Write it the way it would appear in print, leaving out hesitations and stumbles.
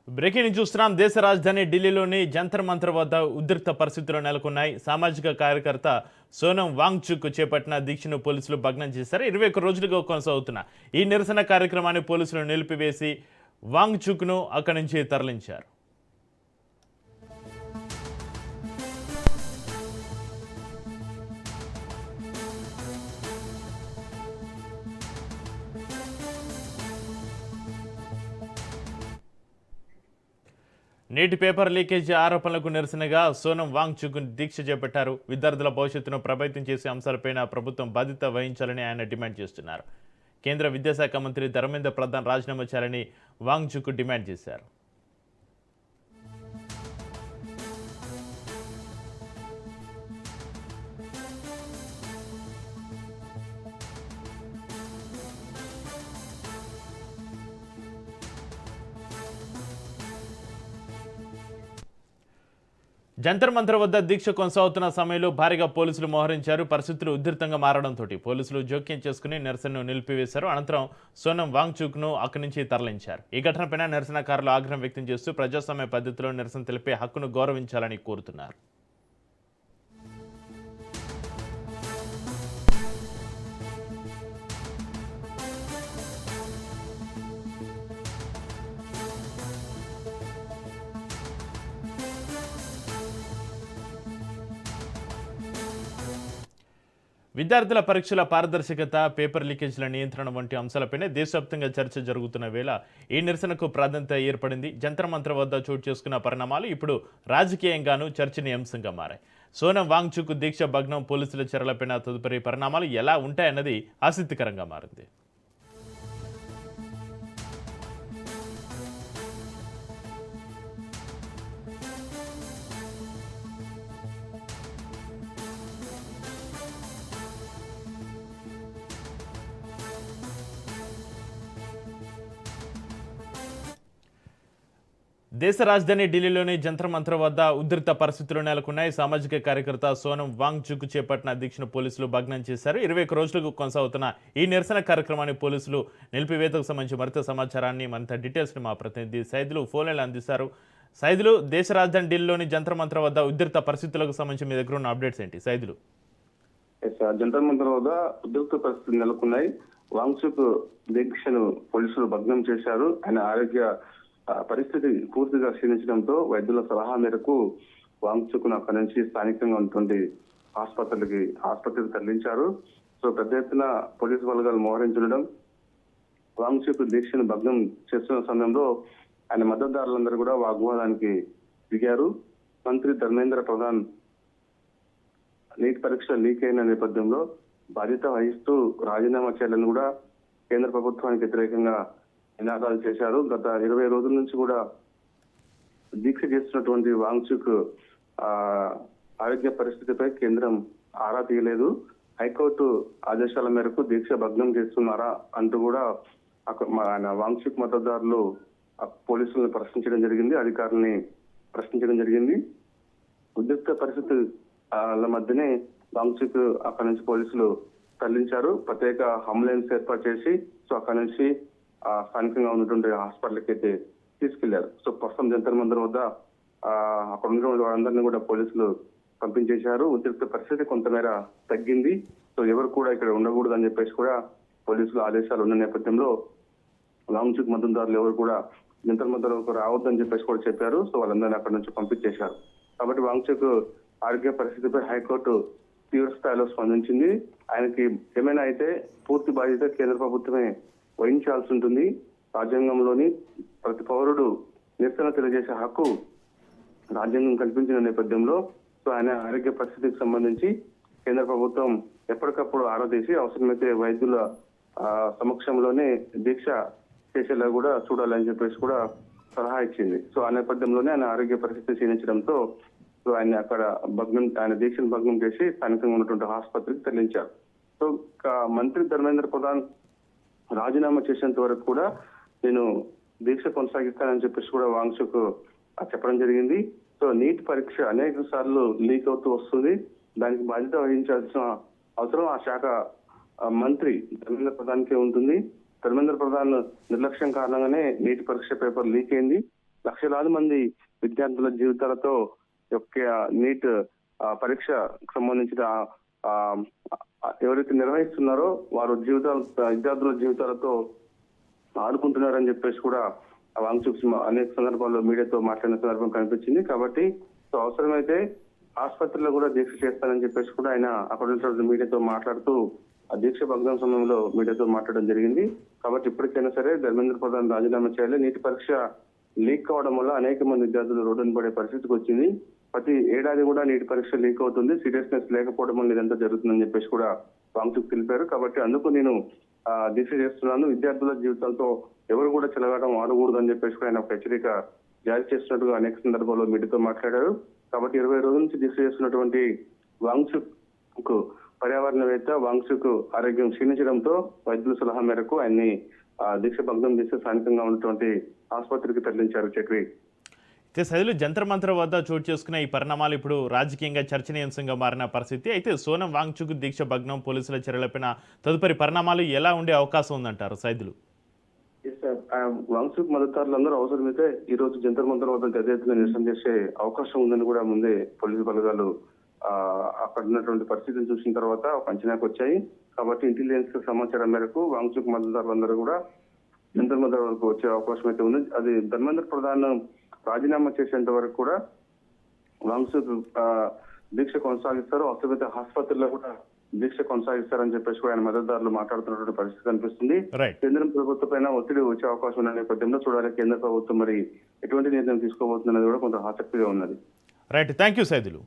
Breaking చూస్తున్నాం. దేశ రాజధాని ఢిల్లీలోని జంతర్ మంతర్ వద్ద ఉద్రిక్త పరిస్థితులు నెలకొన్నాయి. సామాజిక కార్యకర్త సోనం వాంగ్చుక్ చేపట్టిన దీక్షను పోలీసులు భగ్నం చేశారు. 21 రోజులుగా కొనసాగుతున్న ఈ నిరసన కార్యక్రమాన్ని పోలీసులు నిలిపివేసి వాంగ్చుక్ను అక్కడి నుంచి తరలించారు. నేటి పేపర్ లీకేజీ ఆరోపణలకు నిరసనగా సోనం వాంగ్చుక్ దీక్ష చేపట్టారు. విద్యార్థుల భవిష్యత్తును ప్రభావితం చేసే అంశాలపైన ప్రభుత్వం బాధ్యత వహించాలని ఆయన డిమాండ్ చేస్తున్నారు. కేంద్ర విద్యాశాఖ మంత్రి ధర్మేంద్ర ప్రధాన్ రాజీనామా చేయాలని వాంగ్చుక్ డిమాండ్ చేశారు. జంతర్ మంతర్ వద్ద దీక్ష కొనసాగుతున్న సమయంలో భారీగా పోలీసులు మోహరించారు. పరిస్థితులు ఉధృతంగా మారడంతో పోలీసులు జోక్యం చేసుకుని నిరసనను నిలిపివేశారు. అనంతరం సోనం వాంగ్చుక్ను అక్కడి నుంచి తరలించారు. ఈ ఘటనపైన నిరసనకారులు ఆగ్రహం వ్యక్తం చేస్తూ ప్రజాస్వామ్య పద్ధతిలో నిరసన తెలిపే హక్కును గౌరవించాలని కోరుతున్నారు. విద్యార్థుల పరీక్షల పారదర్శకత, పేపర్ లీకేజీల నియంత్రణ వంటి అంశాలపైనే దేశవ్యాప్తంగా చర్చ జరుగుతున్న వేళ ఈ నిరసనకు ప్రాధాన్యత ఏర్పడింది. జంతర్ మంతర్ వద్ద చోటు చేసుకున్న పరిణామాలు ఇప్పుడు రాజకీయంగానూ చర్చనీయాంశంగా మారాయి. సోనం వాంగ్చుక్ దీక్ష భగ్నం, పోలీసుల చర్యలపైన తదుపరి పరిణామాలు ఎలా ఉంటాయన్నది ఆసక్తికరంగా మారింది. దేశ రాజధాని ఢిల్లీలోని జంతర్ మంతర్ వద్ద ఉధృత పరిస్థితులు నెలకొన్నాయి. సామాజిక కార్యకర్త సోనం వాంగ్చుక్ చేపట్టిన దీక్షను పోలీసులు భగ్నం చేశారు. 21 రోజులకు కొనసాగుతున్న ఈ నిరసన కార్యక్రమాన్ని పోలీసులు నిలిపివేతకు సంబంధించి మరింత సమాచారాన్ని, మరింత డీటెయిల్స్ని మా ప్రతినిధి సైదులు ఫోన్లో అందిస్తారు. సైదులు, దేశ రాజధాని ఢిల్లీలోని జంతర్ మంతర్ వద్ద ఉధృత పరిస్థితులకు సంబంధించి మీ దగ్గర ఉన్న అప్డేట్స్ ఏంటి సైదులు? జంతర్ మంతర్ వద్ద ఉద్రిక్త పరిస్థితులు నెలకొన్నాయి. వాంగ్చుక్ దీక్షను పోలీసులు భగ్నం చేశారు. ఆయన ఆరోగ్య పరిస్థితి పూర్తిగా క్షీణించడంతో వైద్యుల సలహా మేరకు వాంగ్చుక్ను అక్కడి నుంచి స్థానికంగా ఉన్నటువంటి ఆసుపత్రికి తరలించారు. సో పెద్ద ఎత్తున పోలీసు బలగాలు మోహరించడం, వాంగ్చుక్ దీక్షను భగ్నం చేస్తున్న సమయంలో ఆయన మద్దతుదారులందరూ కూడా వాగ్వాదానికి దిగారు. మంత్రి ధర్మేంద్ర ప్రధాన్ నీట్ పరీక్ష లీక్ అయిన నేపథ్యంలో బాధ్యత వహిస్తూ రాజీనామా చేయాలని కూడా కేంద్ర ప్రభుత్వానికి వ్యతిరేకంగా నినాదాలు చేశారు. గత 20 రోజుల నుంచి కూడా దీక్ష చేస్తున్నటువంటి వాంగ్చుక్ ఆరోగ్య పరిస్థితిపై కేంద్రం ఆరా తీయలేదు. హైకోర్టు ఆదేశాల మేరకు దీక్ష భగ్నం చేస్తున్నారా అంటూ కూడా వాంగ్చుక్ మద్దతుదారులు పోలీసులను ప్రశ్నించడం జరిగింది, అధికారుల్ని ప్రశ్నించడం జరిగింది. ఉద్రిక్త పరిస్థితుల మధ్యనే వాంగ్చుక్ అక్కడి నుంచి పోలీసులు తరలించారు. ప్రత్యేక అంబులెన్స్ ఏర్పాటు చేసి సో అక్కడి నుంచి స్థానికంగా ఉన్నటువంటి హాస్పిటల్కి అయితే తీసుకెళ్లారు. సో ప్రస్తుతం జంతర్ మంతర్ వద్ద అక్కడ ఉన్నటువంటి వారందరినీ కూడా పోలీసులు పంపించేశారు. ఉద్రిక్త పరిస్థితి కొంతమేర తగ్గింది. సో ఎవరు కూడా ఇక్కడ ఉండకూడదు అని చెప్పేసి కూడా పోలీసులు ఆదేశాలు ఉన్న నేపథ్యంలో వాంగ్చుక్ మద్దతుదారులు ఎవరు కూడా జంతర్ మంతర్ రావద్దని చెప్పేసి కూడా చెప్పారు. సో వాళ్ళందరినీ అక్కడ నుంచి పంపించేశారు. కాబట్టి వాంగ్చుక్ ఆరోగ్య పరిస్థితిపై హైకోర్టు తీవ్ర స్థాయిలో స్పందించింది. ఆయనకి ఏమైనా అయితే పూర్తి బాధ్యత కేంద్ర ప్రభుత్వమే వహించాల్సి ఉంటుంది. రాజ్యాంగంలోని ప్రతి పౌరుడు నిరసన తెలియజేసే హక్కు రాజ్యాంగం కల్పించిన నేపథ్యంలో సో ఆయన ఆరోగ్య పరిస్థితికి సంబంధించి కేంద్ర ప్రభుత్వం ఎప్పటికప్పుడు ఆరా తీసి అవసరమైతే వైద్యుల సమక్షంలోనే దీక్ష చేసేలా కూడా చూడాలని చెప్పేసి కూడా సలహా ఇచ్చింది. సో ఆ నేపథ్యంలోనే ఆయన ఆరోగ్య పరిస్థితి క్షీణించడంతో సో ఆయన అక్కడ ఆయన దీక్షను భగ్నం చేసి స్థానికంగా ఉన్నటువంటి ఆసుపత్రికి తరలించారు. సో మంత్రి ధర్మేంద్ర ప్రధాన్ రాజీనామా చేసేంత వరకు కూడా నేను దీక్ష కొనసాగిస్తానని చెప్పేసి కూడా వాంగ్చుక్ చెప్పడం జరిగింది. సో నీట్ పరీక్ష అనేక సార్లు లీక్ అవుతూ వస్తుంది. దానికి బాధ్యత వహించాల్సిన అవసరం ఆ శాఖ మంత్రి ధర్మేంద్ర ప్రధాన్కే ఉంటుంది. ధర్మేంద్ర ప్రధాన్ నిర్లక్ష్యం కారణంగానే నీట్ పరీక్ష పేపర్ లీక్ అయింది. లక్షలాది మంది విద్యార్థుల జీవితాలతో నీట్ పరీక్షకు సంబంధించిన ఎవరైతే నిర్వహిస్తున్నారో వారు విద్యార్థుల జీవితాలతో ఆడుకుంటున్నారని చెప్పేసి కూడా వాంగ్చుక్ అనేక సందర్భాల్లో మీడియాతో మాట్లాడిన సందర్భం కనిపించింది. కాబట్టి సో అవసరమైతే ఆసుపత్రిలో కూడా దీక్ష చేస్తానని చెప్పేసి కూడా ఆయన అక్కడ మీడియాతో మాట్లాడుతూ ఆ దీక్ష భగ్నం సమయంలో మీడియాతో మాట్లాడడం జరిగింది. కాబట్టి ఇప్పటికైనా సరే ధర్మేంద్ర ప్రధాన్ రాజీనామా చేయాలి. నీటి పరీక్ష లీక్ కావడం వల్ల అనేక మంది విద్యార్థులు రోడ్డున పడే పరిస్థితికి వచ్చింది. ప్రతి ఏడాది కూడా నీటి పరీక్ష లీక్ అవుతుంది. సీరియస్నెస్ లేకపోవడం వల్ల ఇదంతా జరుగుతుందని చెప్పేసి కూడా వాంగ్చుక్ తెలిపారు. కాబట్టి అందుకు నేను దీక్ష చేస్తున్నాను. విద్యార్థుల జీవితాలతో ఎవరు కూడా చెలగాటం ఆడకూడదు అని చెప్పేసి కూడా ఆయన ఒక హెచ్చరిక జారీ చేస్తున్నట్టుగా అనేక సందర్భాల్లో మీడియాతో మాట్లాడారు. కాబట్టి 20 రోజుల నుంచి దీక్ష చేస్తున్నటువంటి వాంగ్చుక్ పర్యావరణవేత్త వాంగ్చుక్ ఆరోగ్యం క్షీణించడంతో వైద్యుల సలహా మేరకు ఆయన్ని దీక్ష భగ్నం చేసి స్థానికంగా ఉన్నటువంటి ఆసుపత్రికి తరలించారు. చక్రి అయితే సైదులు జంతర్ మంతర్ వద్ద చోటు చేసుకున్న ఈ పరిణామాలు ఇప్పుడు రాజకీయంగా చర్చనీయాంశంగా మారిన పరిస్థితి. అయితే సోనం వాంగ్చుక్ దీక్ష భగ్నం పోలీసుల చర్యలపైన తదుపరి పరిణామాలు ఎలా ఉండే అవకాశం ఉందంటారు సైదులు? వాంగ్చుక్ మద్దతుదారులందరూ అవసరమైతే ఈ రోజు జంతర్ మంతర్ వద్ద పెద్ద ఎత్తున నిరసన చేసే అవకాశం ఉందని కూడా ముందే పోలీసు బలగాలు అక్కడ ఉన్నటువంటి పరిస్థితిని చూసిన తర్వాత ఒక అంచనాకు వచ్చాయి. కాబట్టి ఇంటెలిజెన్స్ సమాచారం మేరకు వాంగ్చుక్ మద్దతుదారులందరూ కూడా జంతర్ మంతర్ వరకు వచ్చే అవకాశం అయితే ఉంది. అది ధర్మేంద్ర ప్రధాన్ రాజీనామా చేసేంత వరకు కూడా వాంగ్చుక్ దీక్ష కొనసాగిస్తారు. అవసరమైతే ఆసుపత్రిలో కూడా దీక్ష కొనసాగిస్తారని చెప్పేసి ఆయన మద్దతుదారులు మాట్లాడుతున్నటువంటి పరిస్థితి కనిపిస్తుంది. కేంద్రం ప్రభుత్వం పైన ఒత్తిడి వచ్చే అవకాశం ఉన్న నేపథ్యంలో చూడాలి కేంద్ర ప్రభుత్వం మరి ఎటువంటి నిర్ణయం తీసుకోబోతుందనేది కూడా కొంత ఆసక్తిగా ఉన్నది. Right, thank you Saidulu.